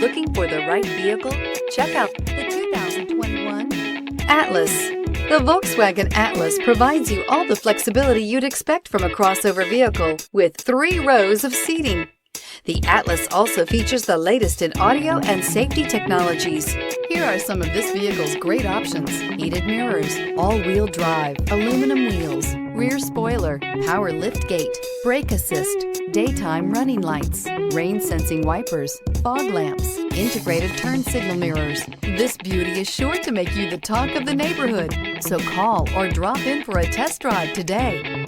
Looking for the right vehicle? Check out the 2021 Atlas. The Volkswagen Atlas provides you all the flexibility you'd expect from a crossover vehicle with 3 rows of seating. The Atlas also features the latest in audio and safety technologies. Here are some of this vehicle's great options: heated mirrors, all-wheel drive, aluminum wheels, rear spoiler, power liftgate, brake assist, daytime running lights, rain-sensing wipers, fog lamps, integrated turn signal mirrors. This beauty is sure to make you the talk of the neighborhood. So call or drop in for a test drive today.